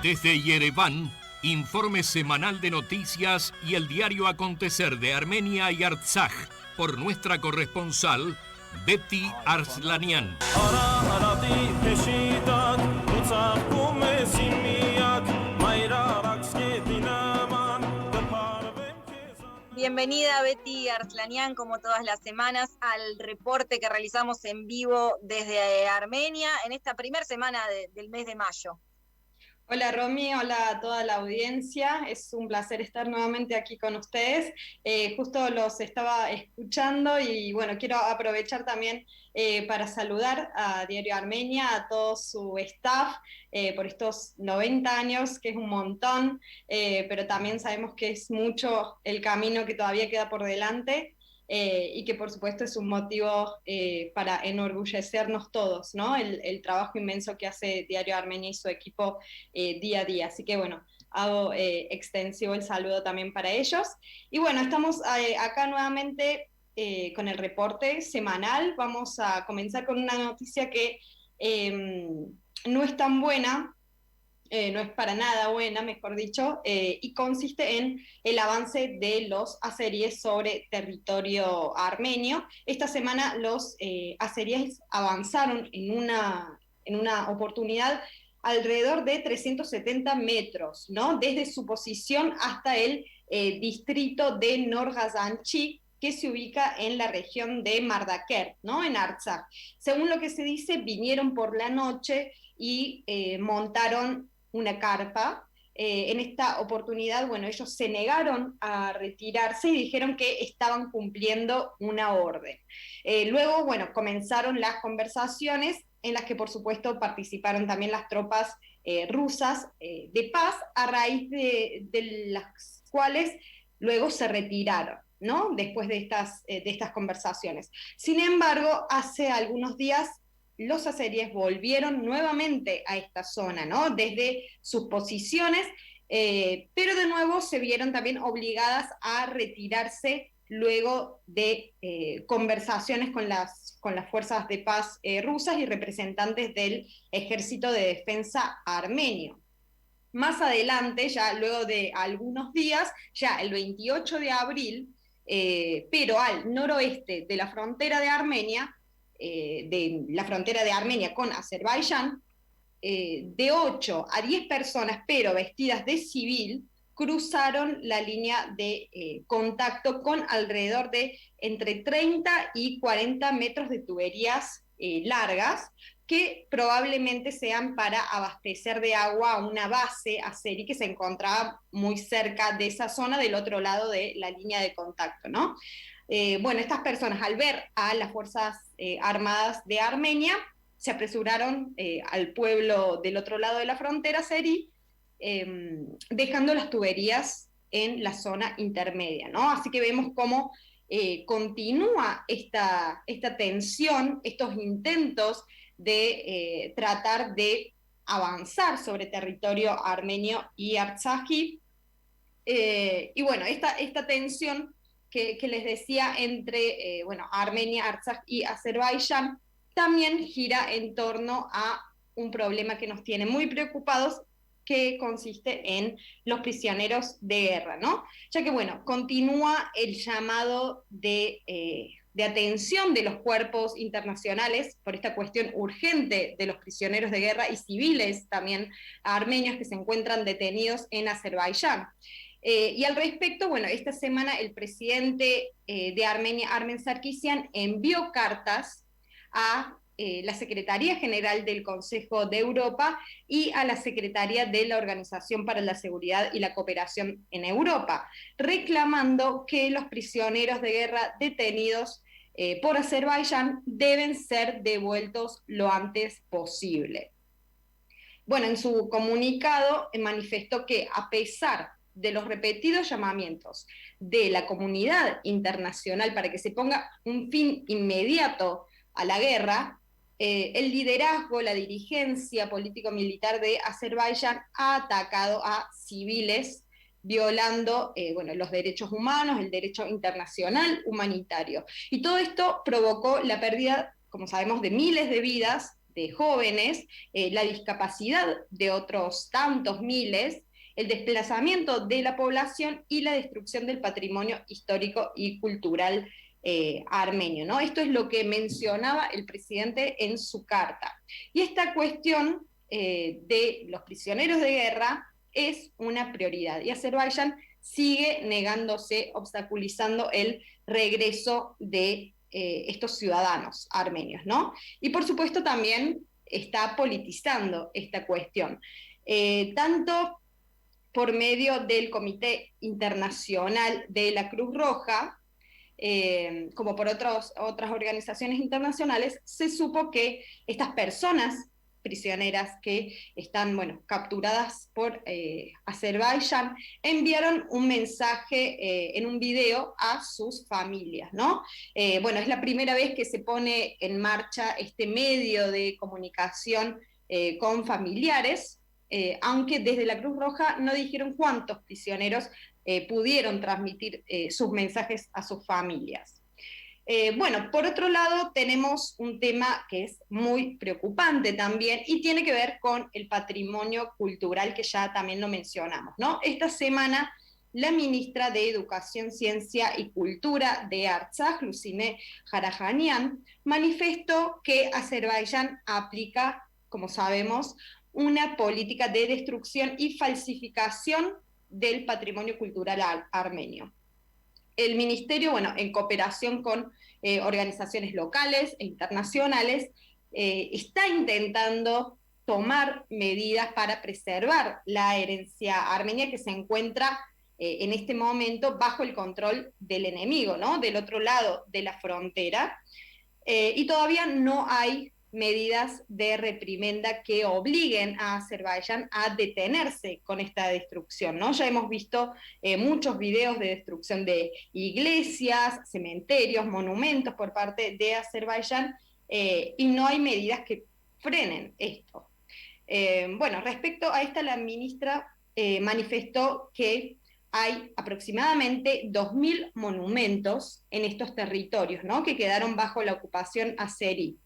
Desde Yereván, informe semanal de noticias y el diario acontecer de Armenia y Artsaj por nuestra corresponsal Betty Arslanian. Bienvenida Betty Arslanian, como todas las semanas, al reporte que realizamos en vivo desde Armenia en esta primera semana del mes de mayo. Hola Romy, hola a toda la audiencia, es un placer estar nuevamente aquí con ustedes. Justo los estaba escuchando y bueno, quiero aprovechar también para saludar a Diario Armenia, a todo su staff por estos 90 años, que es un montón, pero también sabemos que es mucho el camino que todavía queda por delante. Y que por supuesto es un motivo para enorgullecernos todos, ¿no? El trabajo inmenso que hace Diario Armenia y su equipo día a día. Así que bueno, hago extensivo el saludo también para ellos. Y bueno, estamos acá nuevamente con el reporte semanal. Vamos a comenzar con una noticia que no es tan buena, no es para nada buena, mejor dicho, y consiste en el avance de los azeríes sobre territorio armenio. Esta semana los azeríes avanzaron en una oportunidad alrededor de 370 metros, ¿no? Desde su posición hasta el distrito de Norgazanchi, que se ubica en la región de Mardaker, ¿no? En Artsaj. Según lo que se dice, vinieron por la noche y montaron una carpa. En esta oportunidad, bueno, ellos se negaron a retirarse y dijeron que estaban cumpliendo una orden. Luego, bueno, comenzaron las conversaciones en las que, por supuesto, participaron también las tropas rusas de paz, a raíz de las cuales luego se retiraron, ¿no? Después de estas conversaciones. Sin embargo, hace algunos días los azeríes volvieron nuevamente a esta zona, ¿no? Desde sus posiciones, pero de nuevo se vieron también obligadas a retirarse luego de conversaciones con las fuerzas de paz rusas y representantes del Ejército de Defensa armenio. Más adelante, ya luego de algunos días, ya el 28 de abril, pero al noroeste de la frontera de Armenia, con Azerbaiyán, de 8 a 10 personas, pero vestidas de civil, cruzaron la línea de contacto con alrededor de entre 30 y 40 metros de tuberías largas, que probablemente sean para abastecer de agua a una base azerí que se encontraba muy cerca de esa zona, del otro lado de la línea de contacto, ¿no? Bueno, estas personas, al ver a las Fuerzas Armadas de Armenia, se apresuraron al pueblo del otro lado de la frontera azerí, dejando las tuberías en la zona intermedia, ¿no? Así que vemos cómo continúa esta tensión, estos intentos de tratar de avanzar sobre territorio armenio y artsají. Y bueno, esta tensión que les decía entre Armenia, Artsaj y Azerbaiyán también gira en torno a un problema que nos tiene muy preocupados, que consiste en los prisioneros de guerra, ¿no? Ya que, bueno, continúa el llamado de atención de los cuerpos internacionales por esta cuestión urgente de los prisioneros de guerra y civiles también armenios que se encuentran detenidos en Azerbaiyán. Y al respecto, bueno, esta semana el presidente de Armenia, Armen Sarkisian, envió cartas a la Secretaría General del Consejo de Europa y a la Secretaría de la Organización para la Seguridad y la Cooperación en Europa, reclamando que los prisioneros de guerra detenidos por Azerbaiyán deben ser devueltos lo antes posible. Bueno, en su comunicado manifestó que, a pesar de los repetidos llamamientos de la comunidad internacional para que se ponga un fin inmediato a la guerra, el liderazgo, la dirigencia político-militar de Azerbaiyán ha atacado a civiles, violando los derechos humanos, el derecho internacional humanitario. Y todo esto provocó la pérdida, como sabemos, de miles de vidas de jóvenes, la discapacidad de otros tantos miles, el desplazamiento de la población y la destrucción del patrimonio histórico y cultural armenio, ¿no? Esto es lo que mencionaba el presidente en su carta. Y esta cuestión de los prisioneros de guerra es una prioridad, y Azerbaiyán sigue negándose, obstaculizando el regreso de estos ciudadanos armenios, ¿no? Y por supuesto también está politizando esta cuestión, tanto por medio del Comité Internacional de la Cruz Roja, como por otras organizaciones internacionales. Se supo que estas personas prisioneras que están, bueno, capturadas por Azerbaiyán, enviaron un mensaje en un video a sus familias, ¿no? Bueno, es la primera vez que se pone en marcha este medio de comunicación con familiares, aunque desde la Cruz Roja no dijeron cuántos prisioneros pudieron transmitir sus mensajes a sus familias. Bueno, por otro lado tenemos un tema que es muy preocupante también y tiene que ver con el patrimonio cultural, que ya también lo mencionamos, ¿no? Esta semana la ministra de Educación, Ciencia y Cultura de Artsaj, Lucine Jarajanian, manifestó que Azerbaiyán aplica, como sabemos, una política de destrucción y falsificación del patrimonio cultural armenio. El ministerio, bueno, en cooperación con organizaciones locales e internacionales, está intentando tomar medidas para preservar la herencia armenia, que se encuentra en este momento bajo el control del enemigo, ¿no? Del otro lado de la frontera, y todavía no hay medidas de reprimenda que obliguen a Azerbaiyán a detenerse con esta destrucción, ¿no? Ya hemos visto muchos videos de destrucción de iglesias, cementerios, monumentos por parte de Azerbaiyán, y no hay medidas que frenen esto. Bueno, respecto a esta, la ministra manifestó que hay aproximadamente 2.000 monumentos en estos territorios, ¿no?, que quedaron bajo la ocupación azerí,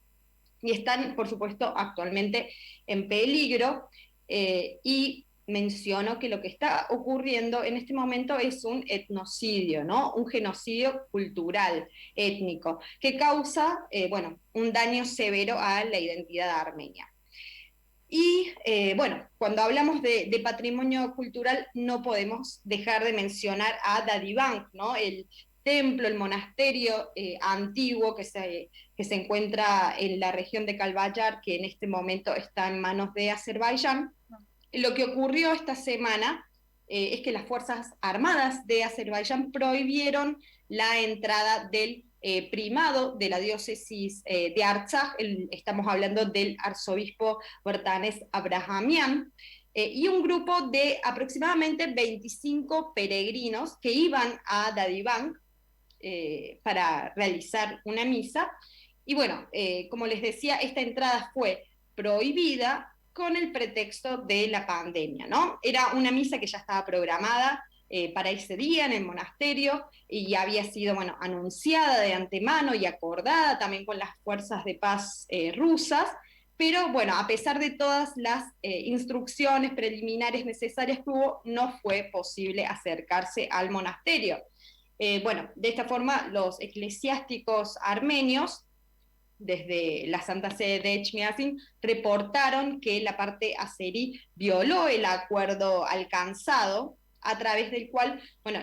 y están, por supuesto, actualmente en peligro, y menciono que lo que está ocurriendo en este momento es un etnocidio, ¿no? Un genocidio cultural, étnico, que causa, bueno, un daño severo a la identidad armenia. Y bueno, cuando hablamos de patrimonio cultural no podemos dejar de mencionar a Dadivank, ¿no? El templo, el monasterio antiguo que se encuentra en la región de Kalbayar, que en este momento está en manos de Azerbaiyán. Lo que ocurrió esta semana es que las Fuerzas Armadas de Azerbaiyán prohibieron la entrada del primado de la diócesis de Artsaj, estamos hablando del arzobispo Bertanes Abrahamian, y un grupo de aproximadamente 25 peregrinos que iban a Dadivank para realizar una misa. Y bueno, como les decía, esta entrada fue prohibida con el pretexto de la pandemia, ¿no? Era una misa que ya estaba programada para ese día en el monasterio, y había sido, bueno, anunciada de antemano y acordada también con las fuerzas de paz rusas, pero bueno, a pesar de todas las instrucciones preliminares necesarias que hubo, no fue posible acercarse al monasterio. Bueno, de esta forma los eclesiásticos armenios desde la Santa Sede de Echmiadzin reportaron que la parte azerí violó el acuerdo alcanzado, a través del cual, bueno,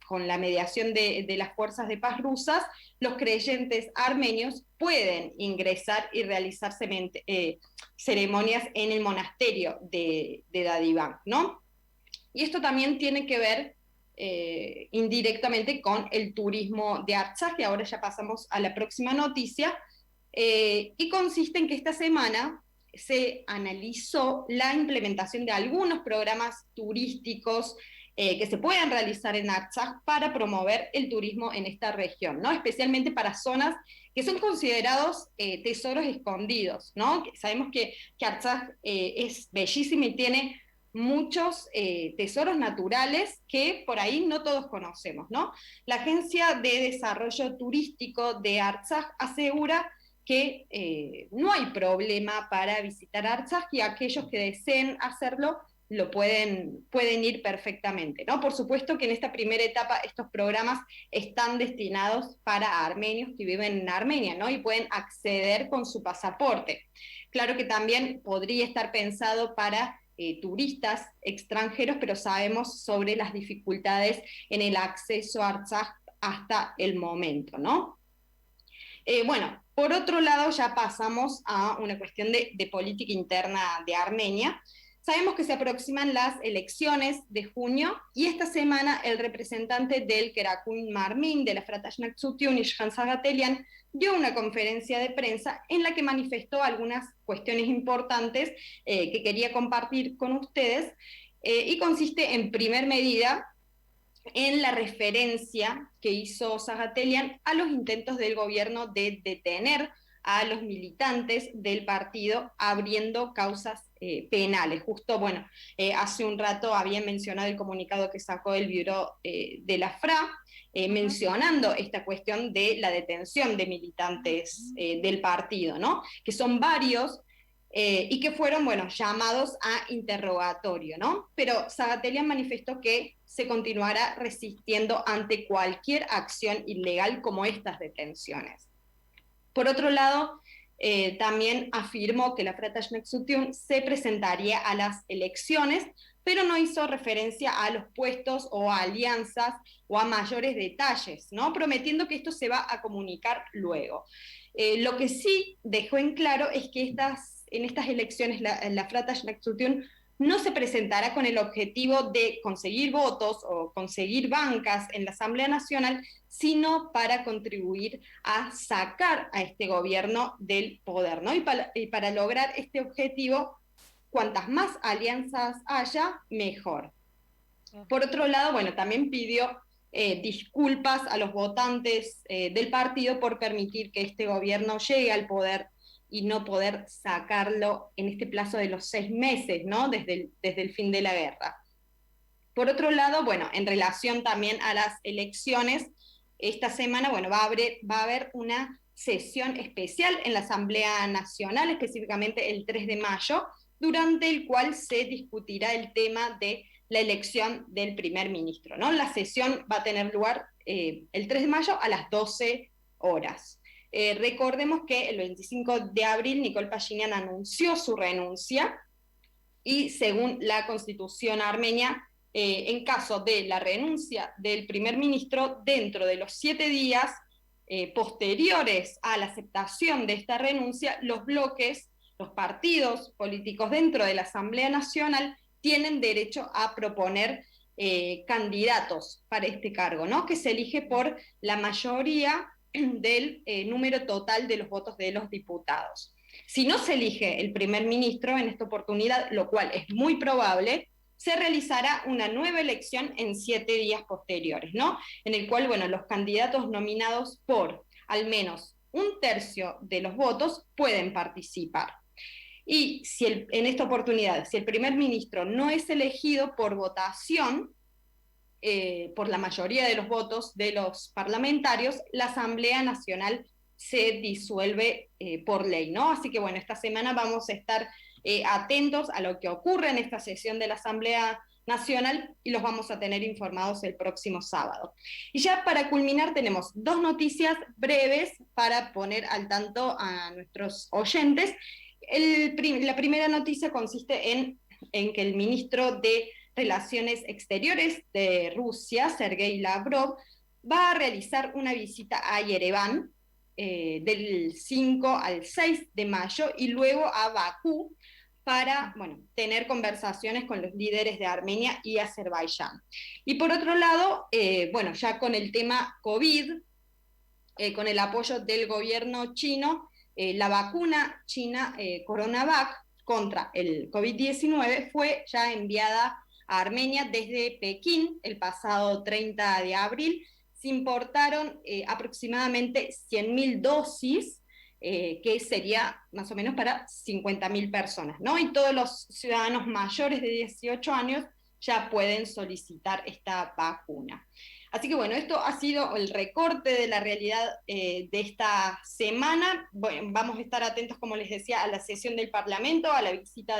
con la mediación de las fuerzas de paz rusas, los creyentes armenios pueden ingresar y realizar ceremonias en el monasterio de Dadivank, ¿no? Y esto también tiene que ver indirectamente con el turismo de Artsaj, que ahora ya pasamos a la próxima noticia, y consiste en que esta semana se analizó la implementación de algunos programas turísticos que se pueden realizar en Artsaj para promover el turismo en esta región, ¿no? Especialmente para zonas que son considerados tesoros escondidos, ¿no? Sabemos que Artsaj es bellísima y tiene muchos tesoros naturales que por ahí no todos conocemos, ¿no? La Agencia de Desarrollo Turístico de Artsaj asegura que no hay problema para visitar Artsaj y aquellos que deseen hacerlo pueden ir perfectamente, ¿no? Por supuesto que en esta primera etapa estos programas están destinados para armenios que viven en Armenia, ¿no? Y pueden acceder con su pasaporte. Claro que también podría estar pensado para turistas extranjeros, pero sabemos sobre las dificultades en el acceso a Artsaj hasta el momento, ¿no? Bueno, por otro lado ya pasamos a una cuestión de política interna de Armenia. Sabemos que se aproximan las elecciones de junio y esta semana el representante del Kerakun Marmin, de la Fratashnak Tsutyun, Ishkan Sagatelian, dio una conferencia de prensa en la que manifestó algunas cuestiones importantes que quería compartir con ustedes y consiste en primer medida en la referencia que hizo Sagatelian a los intentos del gobierno de detener a los militantes del partido abriendo causas penales. Justo, bueno, hace un rato había mencionado el comunicado que sacó el Bureau de la FRA, mencionando esta cuestión de la detención de militantes del partido, ¿no? Que son varios, y que fueron, bueno, llamados a interrogatorio, ¿no? Pero Sagatelian manifestó que se continuará resistiendo ante cualquier acción ilegal como estas detenciones. Por otro lado, también afirmó que la Fratashnak Tsutyun se presentaría a las elecciones, pero no hizo referencia a los puestos o a alianzas o a mayores detalles, ¿no? Prometiendo que esto se va a comunicar luego. Lo que sí dejó en claro es que en estas elecciones la Fratashnak Tsutyun no se presentará con el objetivo de conseguir votos o conseguir bancas en la Asamblea Nacional, sino para contribuir a sacar a este gobierno del poder, ¿no? Y para lograr este objetivo, cuantas más alianzas haya, mejor. Por otro lado, bueno, también pidió disculpas a los votantes del partido por permitir que este gobierno llegue al poder y no poder sacarlo en este plazo de los 6 meses, ¿no? Desde el fin de la guerra. Por otro lado, bueno, en relación también a las elecciones, esta semana, bueno, va a haber una sesión especial en la Asamblea Nacional, específicamente el 3 de mayo, durante el cual se discutirá el tema de la elección del primer ministro, ¿no? La sesión va a tener lugar el 3 de mayo a las 12 horas. Recordemos que el 25 de abril Nikol Pashinyan anunció su renuncia y según la Constitución armenia, en caso de la renuncia del primer ministro, dentro de los 7 días posteriores a la aceptación de esta renuncia, los bloques, los partidos políticos dentro de la Asamblea Nacional tienen derecho a proponer candidatos para este cargo, ¿no? Que se elige por la mayoría del número total de los votos de los diputados. Si no se elige el primer ministro en esta oportunidad, lo cual es muy probable, se realizará una nueva elección en 7 días posteriores, ¿no? En el cual, bueno, los candidatos nominados por al menos 1/3 de los votos pueden participar. Y si en esta oportunidad, si el primer ministro no es elegido por votación, por la mayoría de los votos de los parlamentarios, la Asamblea Nacional se disuelve por ley, ¿no? Así que bueno, esta semana vamos a estar atentos a lo que ocurre en esta sesión de la Asamblea Nacional y los vamos a tener informados el próximo sábado. Y ya para culminar tenemos 2 noticias breves para poner al tanto a nuestros oyentes. La primera noticia consiste en que el ministro de Relaciones Exteriores de Rusia, Sergei Lavrov, va a realizar una visita a Yerevan del 5 al 6 de mayo y luego a Bakú para, bueno, tener conversaciones con los líderes de Armenia y Azerbaiyán. Y por otro lado, bueno, ya con el tema COVID, con el apoyo del gobierno chino, la vacuna china Coronavac contra el COVID-19 fue ya enviada a Armenia desde Pekín el pasado 30 de abril. Se importaron aproximadamente 100.000 dosis, que sería más o menos para 50.000 personas, ¿no? Y todos los ciudadanos mayores de 18 años ya pueden solicitar esta vacuna. Así que bueno, esto ha sido el recorte de la realidad de esta semana. Bueno, vamos a estar atentos, como les decía, a la sesión del Parlamento, a la visita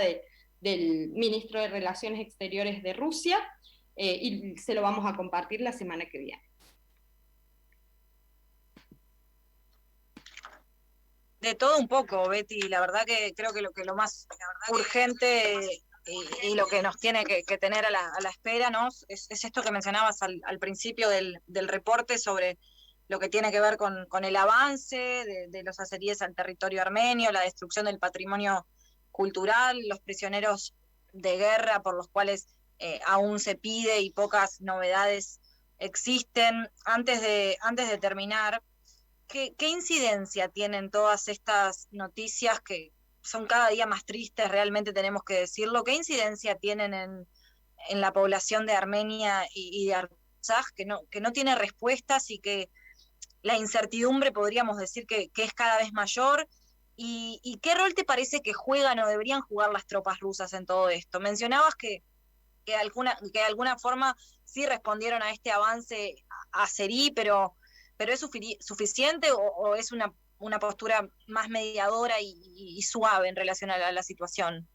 del ministro de Relaciones Exteriores de Rusia, y se lo vamos a compartir la semana que viene. De todo un poco, Betty, la verdad que creo que lo más urgente y lo que nos tiene que tener a la espera, ¿no? Es esto que mencionabas al principio del reporte sobre lo que tiene que ver con el avance de los azeríes al territorio armenio, la destrucción del patrimonio cultural, los prisioneros de guerra por los cuales aún se pide y pocas novedades existen. Antes de terminar, ¿qué incidencia tienen todas estas noticias que son cada día más tristes, realmente tenemos que decirlo? ¿Qué incidencia tienen en la población de Armenia y de Artsaj, que no tiene respuestas y que la incertidumbre podríamos decir que es cada vez mayor? ¿Y qué rol te parece que juegan o deberían jugar las tropas rusas en todo esto? Mencionabas que de alguna forma sí respondieron a este avance azerí, pero ¿es suficiente o es una postura más mediadora y suave en relación a la situación?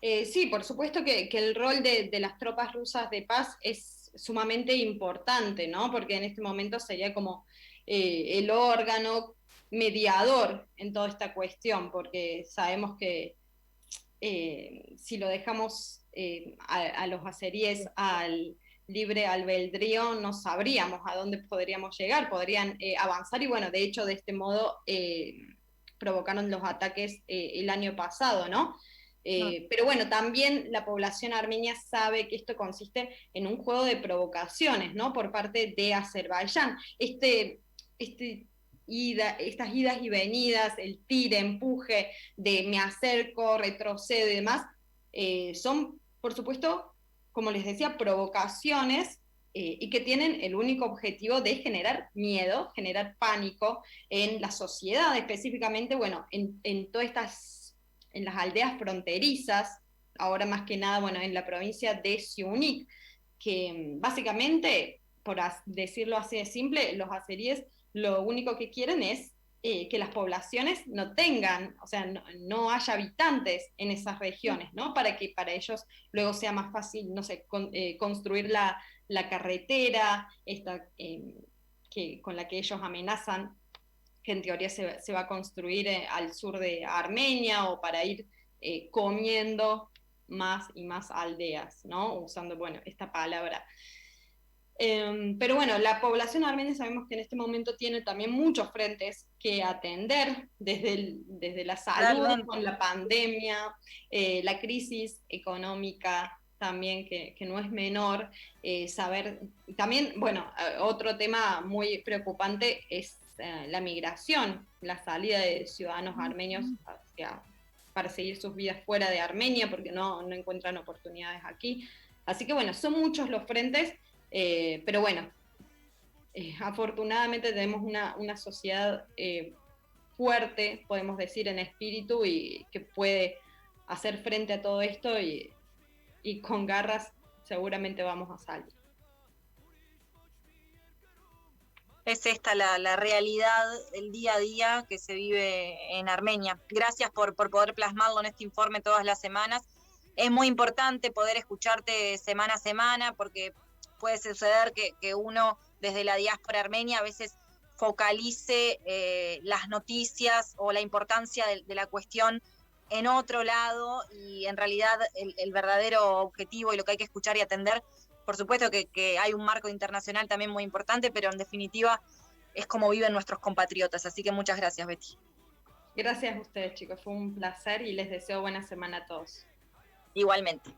Sí, por supuesto que el rol de las tropas rusas de paz es sumamente importante, ¿no? Porque en este momento sería como el órgano mediador en toda esta cuestión, porque sabemos que si lo dejamos a los azeríes al libre albedrío, no sabríamos a dónde podríamos llegar, podrían avanzar, y bueno, de hecho de este modo provocaron los ataques el año pasado, ¿no? Pero bueno, también la población armenia sabe que esto consiste en un juego de provocaciones, ¿no? Por parte de Azerbaiyán. Estas idas y venidas, el tire, empuje, de me acerco, retrocedo y demás, son, por supuesto, como les decía, provocaciones y que tienen el único objetivo de generar miedo, generar pánico en la sociedad, específicamente, bueno, en todas estas, en las aldeas fronterizas, ahora más que nada, bueno, en la provincia de Siunik, que básicamente, por decirlo así de simple, los azeríes lo único que quieren es que las poblaciones no tengan, o sea, no haya habitantes en esas regiones, ¿no? Para que para ellos luego sea más fácil, no sé, construir la carretera con la que ellos amenazan, que en teoría se va a construir al sur de Armenia, o para ir comiendo más y más aldeas, ¿no? Usando, bueno, esta palabra. Pero bueno, la población armenia sabemos que en este momento tiene también muchos frentes que atender, desde la salud, Realmente. con la pandemia, la crisis económica también, que no es menor, saber, también, bueno, otro tema muy preocupante es la migración, la salida de ciudadanos armenios para seguir sus vidas fuera de Armenia, porque no encuentran oportunidades aquí. Así que bueno, son muchos los frentes. Pero bueno, afortunadamente tenemos una sociedad fuerte, podemos decir, en espíritu, y que puede hacer frente a todo esto, y con garras seguramente vamos a salir. Es esta la realidad, el día a día que se vive en Armenia. Gracias por poder plasmarlo en este informe todas las semanas. Es muy importante poder escucharte semana a semana, porque puede suceder que uno desde la diáspora armenia a veces focalice las noticias o la importancia de la cuestión en otro lado, y en realidad el verdadero objetivo y lo que hay que escuchar y atender, por supuesto que hay un marco internacional también muy importante, pero en definitiva es como viven nuestros compatriotas. Así que muchas gracias, Betty. Gracias a ustedes, chicos, fue un placer y les deseo buena semana a todos. Igualmente.